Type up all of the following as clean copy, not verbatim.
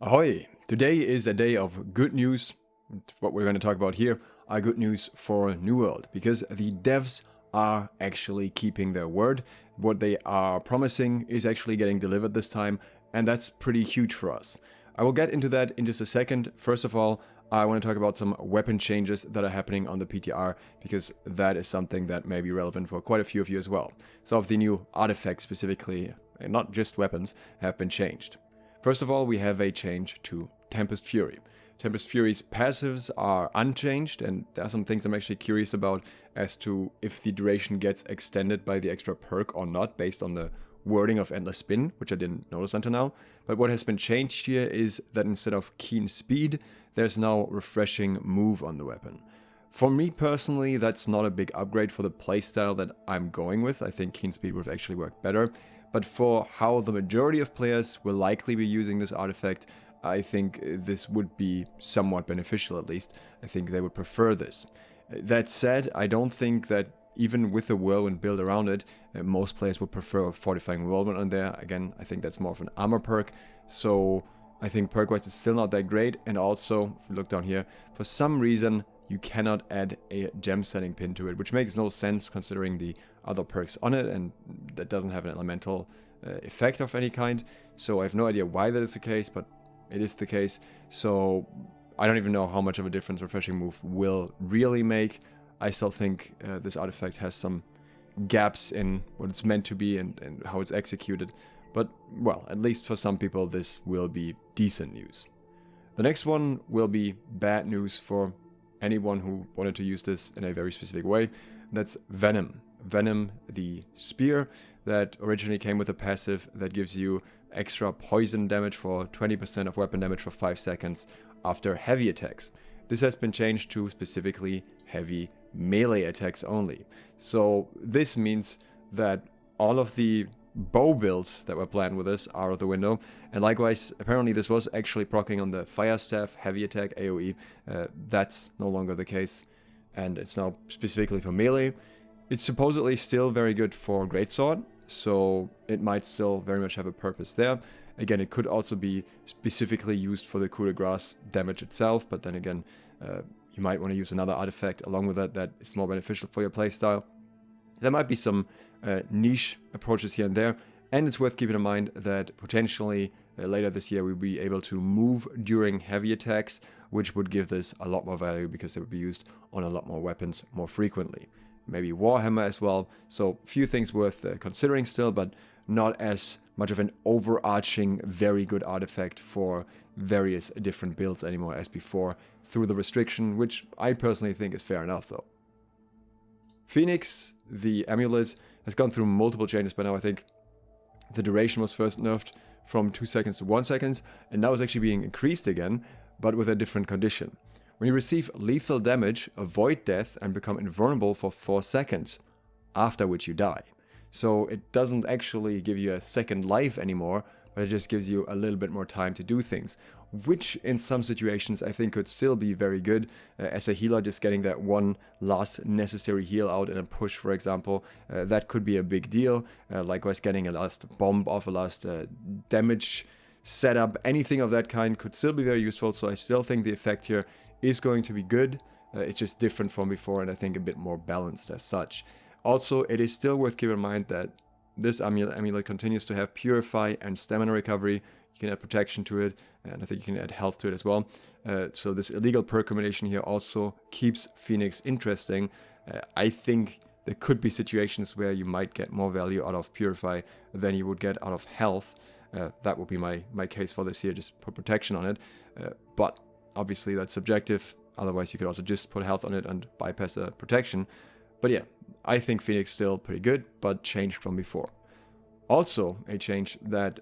Ahoy! Today is a day of good news. What we're going to talk about here are good news for New World, because the devs are actually keeping their word. What they are promising is actually getting delivered this time, and that's pretty huge for us. I will get into that in just a second. First of all, I want to talk about some weapon changes that are happening on the PTR, because that is something that may be relevant for quite a few of you as well. Some of the new artifacts specifically, and not just weapons, have been changed. First of all, we have a change to Tempest Fury. Tempest Fury's passives are unchanged, and there are some things I'm actually curious about as to if the duration gets extended by the extra perk or not, based on the wording of Endless Spin, which I didn't notice until now. But what has been changed here is that instead of Keen Speed, there's now Refreshing Move on the weapon. For me personally, that's not a big upgrade for the playstyle that I'm going with. I think Keen Speed would have actually worked better. But for how the majority of players will likely be using this artifact, I think this would be somewhat beneficial at least. I think they would prefer this. That said, I don't think that even with the Whirlwind build around it, most players would prefer a Fortifying Whirlwind on there. Again, I think that's more of an armor perk. So I think perk-wise it's still not that great. And also, if you look down here, for some reason you cannot add a gem setting pin to it, which makes no sense considering the other perks on it, and that doesn't have an elemental effect of any kind. So I have no idea why that is the case, but it is the case. So I don't even know how much of a difference Refreshing Move will really make. I still think this artifact has some gaps in what it's meant to be and how it's executed. But, well, at least for some people this will be decent news. The next one will be bad news for anyone who wanted to use this in a very specific way. That's Venom. Venom, the spear that originally came with a passive that gives you extra poison damage for 20% of weapon damage for 5 seconds after heavy attacks. This has been changed to specifically heavy melee attacks only. So this means that all of the bow builds that were planned with this are out the window, and likewise apparently this was actually proccing on the fire staff heavy attack AoE. That's no longer the case, and it's now specifically for melee. It's supposedly still very good for greatsword, so it might still very much have a purpose there. Again, it could also be specifically used for the coup de grace damage itself, but then again, you might want to use another artifact along with that is more beneficial for your playstyle. There might be some niche approaches here and there, and it's worth keeping in mind that potentially later this year we'll be able to move during heavy attacks, which would give this a lot more value because they would be used on a lot more weapons more frequently. Maybe Warhammer as well, so few things worth considering still, but not as much of an overarching very good artifact for various different builds anymore as before through the restriction, which I personally think is fair enough though. Phoenix, the amulet, has gone through multiple changes by now. I think the duration was first nerfed from 2 seconds to 1 second, and now it's actually being increased again, but with a different condition. When you receive lethal damage, avoid death and become invulnerable for 4 seconds, after which you die. So it doesn't actually give you a second life anymore, but it just gives you a little bit more time to do things, which in some situations I think could still be very good. As a healer, just getting that one last necessary heal out in a push, for example, that could be a big deal. Likewise, getting a last bomb off, a last damage setup, anything of that kind could still be very useful. So I still think the effect here is going to be good. It's just different from before, and I think a bit more balanced as such. Also, it is still worth keeping in mind that this amulet continues to have Purify and Stamina Recovery. You can add protection to it, and I think you can add health to it as well. So this illegal perk combination here also keeps Phoenix interesting. I think there could be situations where you might get more value out of Purify than you would get out of health. That would be my case for this here, just put protection on it. But obviously that's subjective. Otherwise you could also just put health on it and bypass the protection. But yeah, I think Phoenix still pretty good, but changed from before. Also, a change that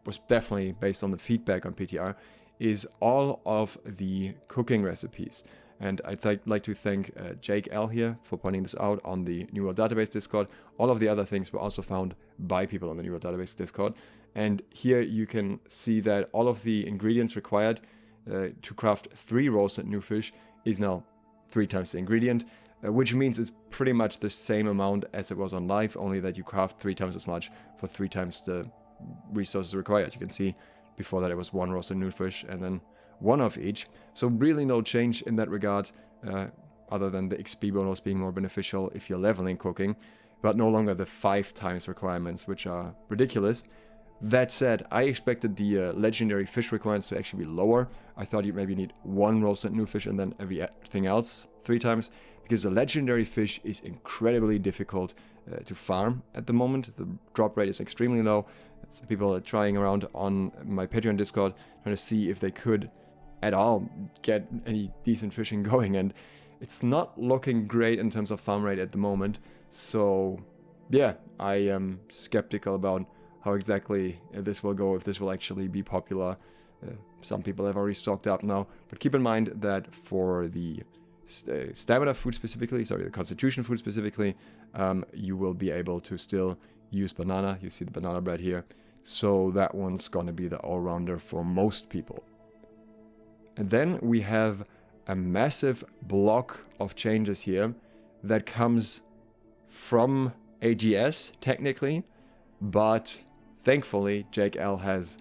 was definitely based on the feedback on PTR is all of the cooking recipes. And I'd like to thank Jake L here for pointing this out on the New World Database Discord. All of the other things were also found by people on the New World Database Discord. And here you can see that all of the ingredients required to craft 3 roasted new fish is now 3 times the ingredient, which means it's pretty much the same amount as it was on live, only that you craft 3 times as much for 3 times the resources required. You can see Before that it was 1 roasted new fish and then 1 of each. So really no change in that regard, other than the XP bonus being more beneficial if you're leveling cooking, but no longer the 5 times requirements, which are ridiculous. That said, I expected the legendary fish requirements to actually be lower. I thought you'd maybe need 1 roasted new fish and then everything else 3 times, because the legendary fish is incredibly difficult to farm at the moment. The drop rate is extremely low. Some people are trying around on my Patreon Discord trying to see if they could at all get any decent fishing going, and it's not looking great in terms of farm rate at the moment. So yeah, I am skeptical about how exactly this will go, if this will actually be popular. Some people have already stocked up now, but keep in mind that for the stamina food specifically, the constitution food specifically, you will be able to still use banana. You see the banana bread here. So that one's gonna be the all-rounder for most people. And then we have a massive block of changes here that comes from AGS technically, but thankfully Jake L has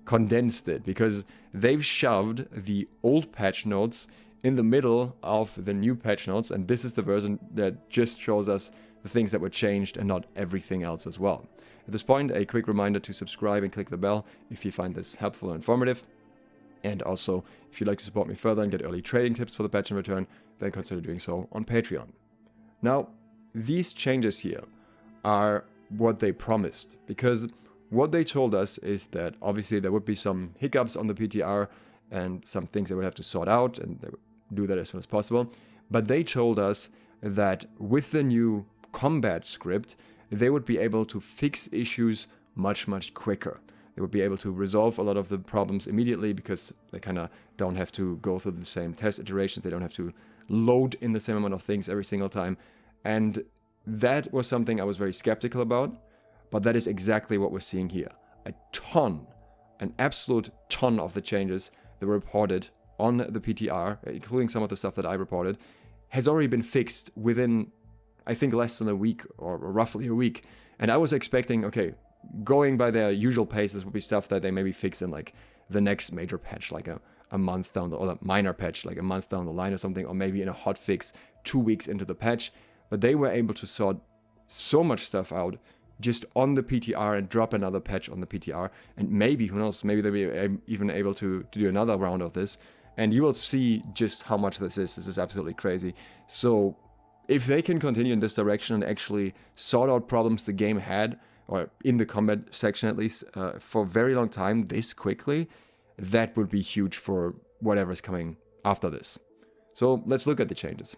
condensed it, because they've shoved the old patch notes in the middle of the new patch notes, and this is the version that just shows us the things that were changed and not everything else as well. At this point, a quick reminder to subscribe and click the bell if you find this helpful and informative. And also, if you'd like to support me further and get early trading tips for the patch in return, then consider doing so on Patreon. Now, these changes here are what they promised, because what they told us is that obviously there would be some hiccups on the PTR and some things they would have to sort out, and they would do that as soon as possible. But they told us that with the new combat script, they would be able to fix issues much, much quicker. They would be able to resolve a lot of the problems immediately, because they kind of don't have to go through the same test iterations. They don't have to load in the same amount of things every single time. And that was something I was very skeptical about, but that is exactly what we're seeing here. An absolute ton of the changes that were reported on the PTR, including some of the stuff that I reported, has already been fixed within, I think, less than a week, or roughly a week. And I was expecting, okay, going by their usual pace, this would be stuff that they maybe fix in like the next major patch, like a month down the, or a minor patch, like a month down the line or something, or maybe in a hot fix 2 weeks into the patch. But they were able to sort so much stuff out just on the PTR and drop another patch on the PTR. And maybe, who knows, maybe they'll be even able to do another round of this. And you will see just how much this is. This is absolutely crazy. So if they can continue in this direction and actually sort out problems the game had, or in the combat section at least, for a very long time this quickly, that would be huge for whatever's coming after this. So let's look at the changes.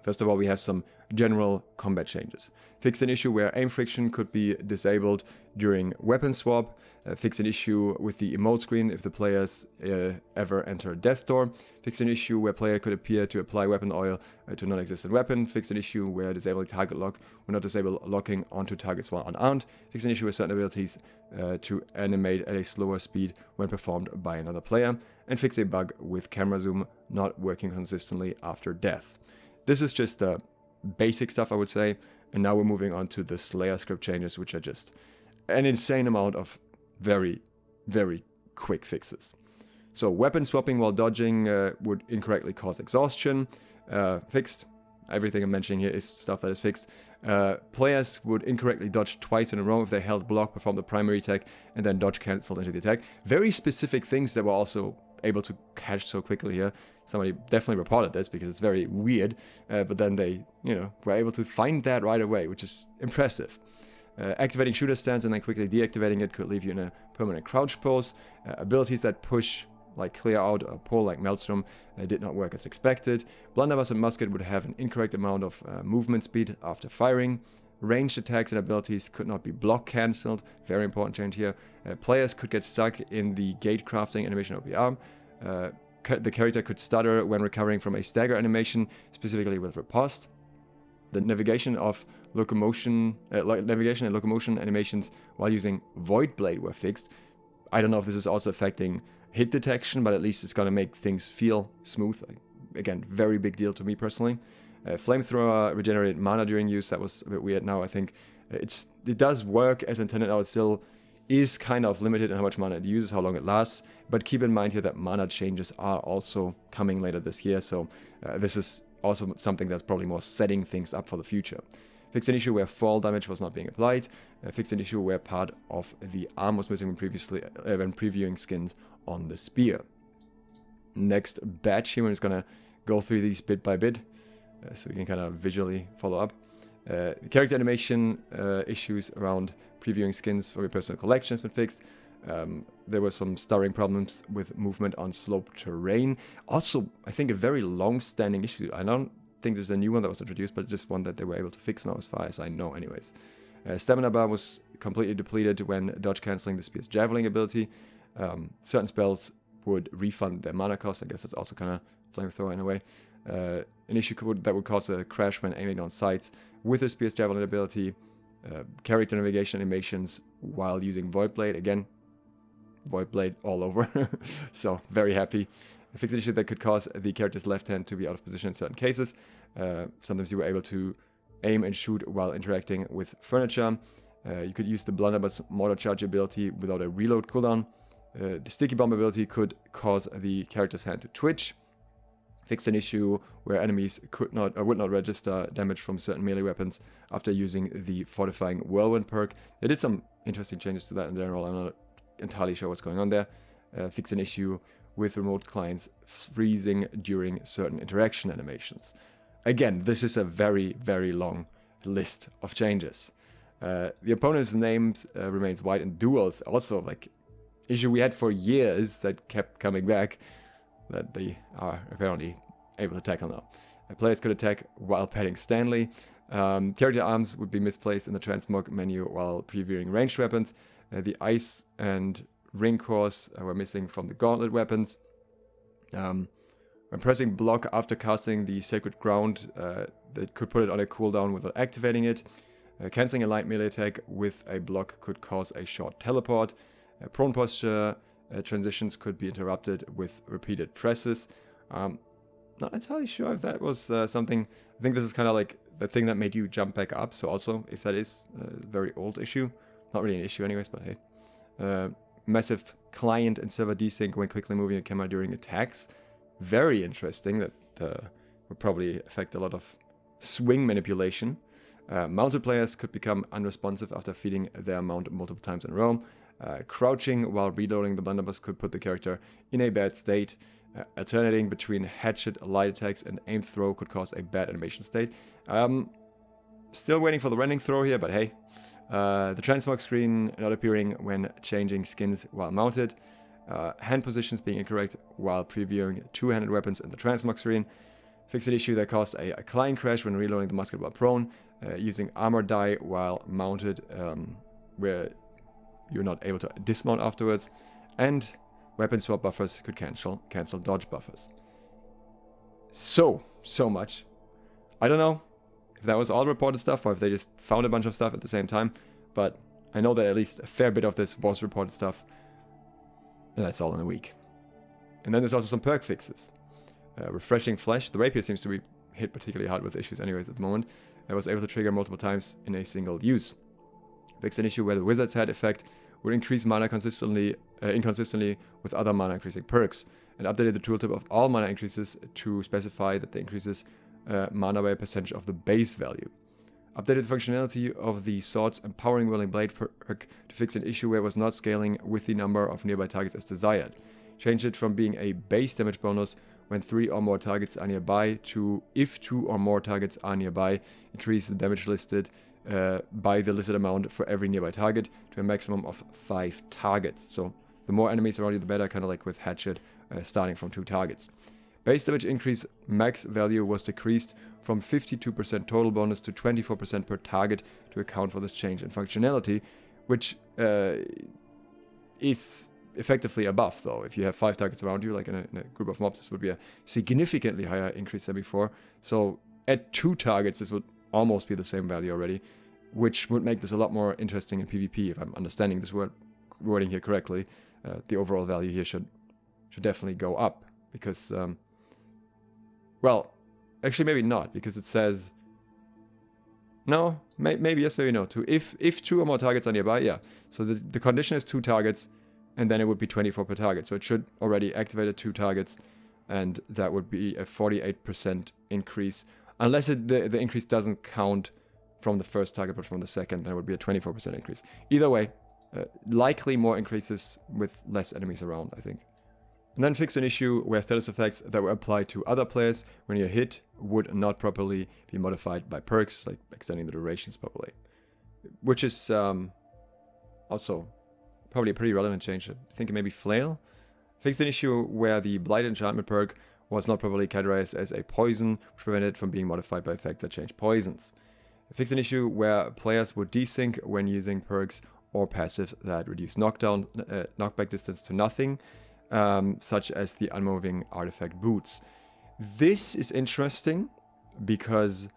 First of all, we have some general combat changes. Fix an issue where aim friction could be disabled during weapon swap. Fix an issue with the emote screen if the players ever enter Death Door. Fix an issue where player could appear to apply weapon oil to non-existent weapon. Fix an issue where disabling target lock will not disable locking onto targets while unarmed. Fix an issue with certain abilities to animate at a slower speed when performed by another player. And fix a bug with camera zoom not working consistently after death. This is just the basic stuff, I would say. And now we're moving on to the Slayer script changes, which are just an insane amount of very, very quick fixes. So weapon swapping while dodging would incorrectly cause exhaustion. Fixed. Everything I'm mentioning here is stuff that is fixed. Players would incorrectly dodge twice in a row if they held block, performed the primary attack, and then dodge cancelled into the attack. Very specific things that were also able to catch so quickly here. Somebody definitely reported this because it's very weird, but then they, were able to find that right away, which is impressive. Activating shooter stance and then quickly deactivating it could leave you in a permanent crouch pose. Abilities that push, like clear out, or pull, like Maelstrom, did not work as expected. Blunderbuss and musket would have an incorrect amount of movement speed after firing. Ranged attacks and abilities could not be block cancelled. Very important change here. Players could get stuck in the gate crafting animation OPR. The character could stutter when recovering from a stagger animation, specifically with riposte. The navigation and locomotion animations while using Void Blade were fixed. I don't know if this is also affecting hit detection, but at least it's going to make things feel smooth. Again, very big deal to me personally. Flamethrower regenerated mana during use. That was a bit weird. Now I think it does work as intended. Now it's still is kind of limited in how much mana it uses, how long it lasts, but keep in mind here that mana changes are also coming later this year, so this is also something that's probably more setting things up for the future. Fixed an issue where fall damage was not being applied. Fixed an issue where part of the arm was missing when previewing skins on the spear. Next batch here, we're just gonna go through these bit by bit, so you can kind of visually follow up. Character animation issues around previewing skins for your personal collection has been fixed. There were some stuttering problems with movement on sloped terrain. Also, I think a very long-standing issue. I don't think there's a new one that was introduced, but just one that they were able to fix now, as far as I know anyways. Stamina bar was completely depleted when dodge cancelling the spear's javelin ability. Certain spells would refund their mana cost. I guess that's also kind of flamethrower in a way. An issue that would cause a crash when aiming on sights with the spear's javelin ability. Character navigation animations while using Void Blade. Again, Void Blade all over. So, very happy. A fixed issue that could cause the character's left hand to be out of position in certain cases. Sometimes you were able to aim and shoot while interacting with furniture. You could use the blunderbuss mortar charge ability without a reload cooldown. The sticky bomb ability could cause the character's hand to twitch. Fixed an issue where enemies would not register damage from certain melee weapons after using the fortifying whirlwind perk. They did some interesting changes to that in general. I'm not entirely sure what's going on there. Fixed an issue with remote clients freezing during certain interaction animations. Again, this is a very, very long list of changes. The opponent's names remains white in duels. Also, like, issue we had for years that kept coming back, that they are apparently able to tackle now. Players could attack while petting Stanley. Character arms would be misplaced in the transmog menu while previewing ranged weapons. The ice and ring cores were missing from the gauntlet weapons. When pressing block after casting the Sacred Ground, that could put it on a cooldown without activating it. Cancelling a light melee attack with a block could cause a short teleport. Prone posture transitions could be interrupted with repeated presses. Not entirely sure if that was something. I think this is kind of like the thing that made you jump back up. So also, if that is a very old issue, not really an issue anyways, but hey. Massive client and server desync when quickly moving a camera during attacks. Very interesting. That would probably affect a lot of swing manipulation. Mounted players could become unresponsive after feeding their mount multiple times in a row. Crouching while reloading the blunderbuss could put the character in a bad state. Alternating between Hatchet, light attacks, and aim throw could cause a bad animation state. Still waiting for the rending throw here, but hey. The transmog screen not appearing when changing skins while mounted. Hand positions being incorrect while previewing two-handed weapons in the transmog screen. Fixed an issue that caused a client crash when reloading the musket while prone. Using armor die while mounted, where you're not able to dismount afterwards. And weapon swap buffers could cancel dodge buffers. So much. I don't know if that was all reported stuff or if they just found a bunch of stuff at the same time, but I know that at least a fair bit of this was reported stuff. And that's all in a week. And then there's also some perk fixes. Refreshing Flesh. The rapier seems to be hit particularly hard with issues anyways at the moment. I was able to trigger multiple times in a single use. Fixed an issue where the Wizard's Head effect would increase mana inconsistently with other mana increasing perks, and updated the tooltip of all mana increases to specify that the increases mana by a percentage of the base value. Updated the functionality of the Sword's Empowering Whirling Blade perk to fix an issue where it was not scaling with the number of nearby targets as desired. Changed it from being a base damage bonus when 3 or more targets are nearby to if 2 or more targets are nearby, increase the damage listed by the listed amount for every nearby target to a maximum of 5 targets. So the more enemies around you, the better, kind of like with Hatchet, starting from 2 targets. Base damage increase max value was decreased from 52% total bonus to 24% per target to account for this change in functionality, which is effectively above, though. If you have 5 targets around you, like in a group of mobs, this would be a significantly higher increase than before. So at 2 targets, this would almost be the same value already, which would make this a lot more interesting in PvP, if I'm understanding this wording here correctly. The overall value here should definitely go up, because, well, actually maybe not, because it says No, maybe yes, maybe no. If 2 or more targets are nearby, yeah. So the condition is 2 targets, and then it would be 24 per target. So it should already activate at 2 targets, and that would be a 48% increase. Unless the increase doesn't count from the first target, but from the second, then it would be a 24% increase. Either way, likely more increases with less enemies around, I think. And then fix an issue where status effects that were applied to other players when you're hit would not properly be modified by perks, like extending the durations properly. Which is also probably a pretty relevant change. I think maybe Flail. Fix an issue where the Blight enchantment perk was not properly categorized as a poison, which prevented it from being modified by effects that change poisons. Fix an issue where players would desync when using perks or passives that reduce knockback distance to nothing, such as the unmoving artifact boots. This is interesting because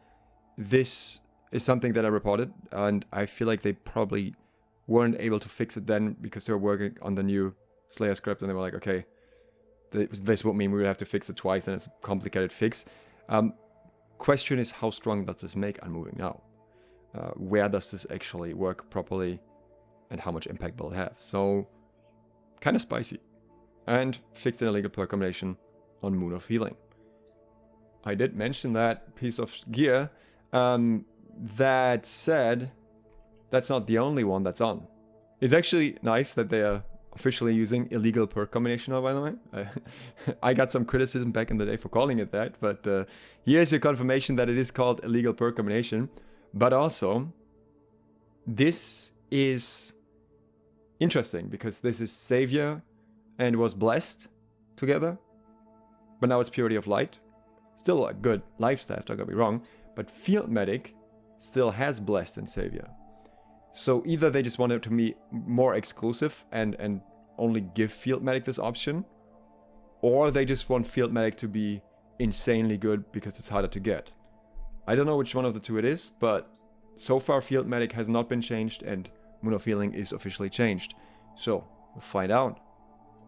this is something that I reported, and I feel like they probably weren't able to fix it then because they were working on the new Slayer script, and they were like, okay, this would mean we would have to fix it twice, and it's a complicated fix. Question is, how strong does this make unmoving now? Where does this actually work properly, and how much impact will it have? So, kind of spicy. And fixed an illegal perk combination on Moon of Healing. I did mention that piece of gear. That said, that's not the only one that's on. It's actually nice that they are officially using illegal perk combination now, by the way. I got some criticism back in the day for calling it that, but here's your confirmation that it is called illegal perk combination. But also, this is interesting because this is Savior and was blessed together, but now it's Purity of Light. Still a good life staff, don't get me wrong, but Field Medic still has blessed and Savior. So either they just wanted to be more exclusive and only give Field Medic this option, or they just want Field Medic to be insanely good because it's harder to get. I don't know which one of the two it is, but so far Field Medic has not been changed and Moon of Healing is officially changed. So, we'll find out.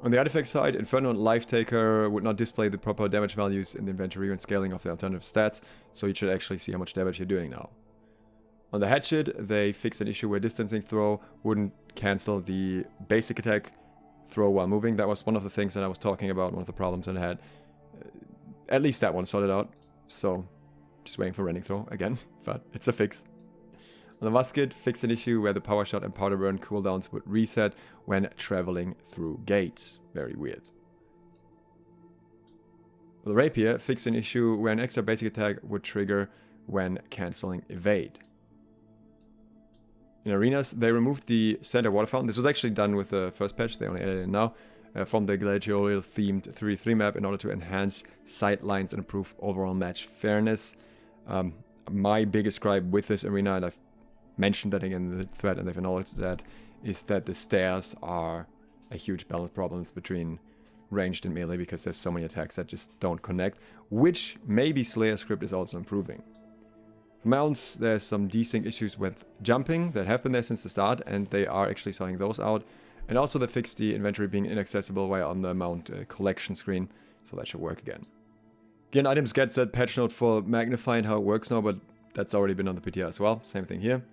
On the artifact side, Inferno and Life Taker would not display the proper damage values in the inventory when scaling of the alternative stats, so you should actually see how much damage you're doing now. On the Hatchet, they fixed an issue where distancing throw wouldn't cancel the basic attack throw while moving. That was one of the things that I was talking about, one of the problems that I had. At least that one sorted out, so just waiting for Rending Throw again, but it's a fix. On the Musket, fix an issue where the Power Shot and Powder Burn cooldowns would reset when traveling through gates. Very weird. On the Rapier, fix an issue where an extra basic attack would trigger when cancelling Evade. In Arenas, they removed the center water fountain. This was actually done with the first patch, they only added it now, from the gladiatorial themed 3-3 map in order to enhance sight lines and improve overall match fairness. My biggest gripe with this arena, and I've mentioned that again in the thread and they've acknowledged that, is that the stairs are a huge balance problems between ranged and melee because there's so many attacks that just don't connect, which maybe Slayer script is also improving. For mounts, there's some desync issues with jumping that have been there since the start, and they are actually sorting those out. And also they fixed the inventory being inaccessible while on the mount collection screen, so that should work again. Again, items get that patch note for Magnify and how it works now, but that's already been on the PTR as well, same thing here.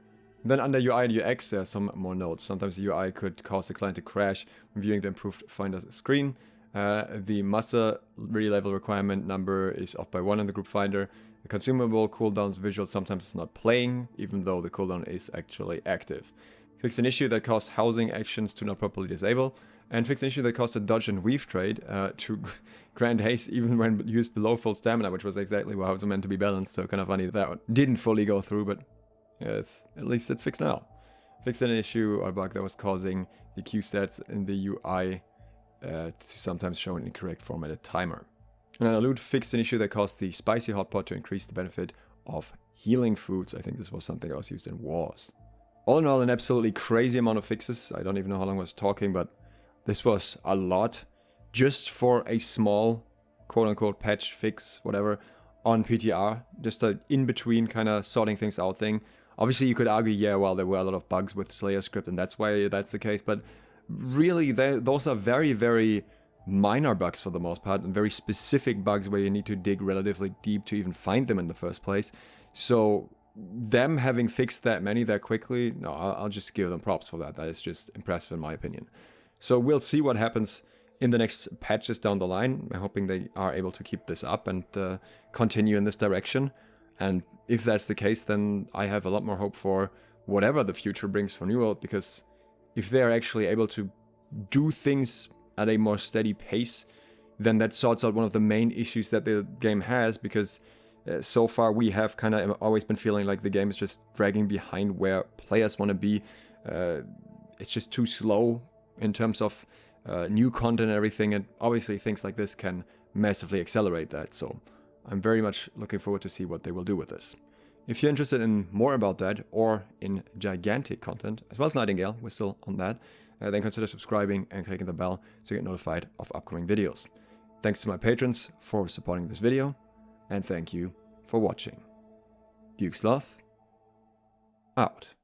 Then under UI and UX, there are some more notes. Sometimes the UI could cause the client to crash when viewing the improved Finder's screen. The master level requirement number is off by 1 in the group finder. The consumable cooldowns visual sometimes is not playing, even though the cooldown is actually active. Fix an issue that caused housing actions to not properly disable. And fix an issue that caused a dodge and weave trade to grant haste even when used below full stamina, which was exactly how it was meant to be balanced. So kind of funny that one didn't fully go through, but yeah, at least it's fixed now. Fixed an issue or bug that was causing the Q stats in the UI to sometimes show an incorrect formatted timer. And then Allude fixed an issue that caused the spicy hotpot to increase the benefit of healing foods. I think this was something that was used in wars. All in all, an absolutely crazy amount of fixes. I don't even know how long I was talking, but this was a lot just for a small quote-unquote patch fix, whatever, on PTR. Just a in-between kind of sorting things out thing. Obviously, you could argue, yeah, well, there were a lot of bugs with Slayer script, and that's why that's the case. But really, those are very, very minor bugs for the most part, and very specific bugs where you need to dig relatively deep to even find them in the first place. So them having fixed that many that quickly, no, I'll just give them props for that. That is just impressive in my opinion. So we'll see what happens in the next patches down the line. I'm hoping they are able to keep this up and continue in this direction. And if that's the case, then I have a lot more hope for whatever the future brings for New World, because if they're actually able to do things at a more steady pace, then that sorts out one of the main issues that the game has, because so far we have kind of always been feeling like the game is just dragging behind where players want to be. It's just too slow in terms of new content and everything, and obviously things like this can massively accelerate that. So I'm very much looking forward to see what they will do with this. If you're interested in more about that, or in gigantic content, as well as Nightingale, we're still on that, then consider subscribing and clicking the bell to get notified of upcoming videos. Thanks to my patrons for supporting this video, and thank you for watching. SLOTH out.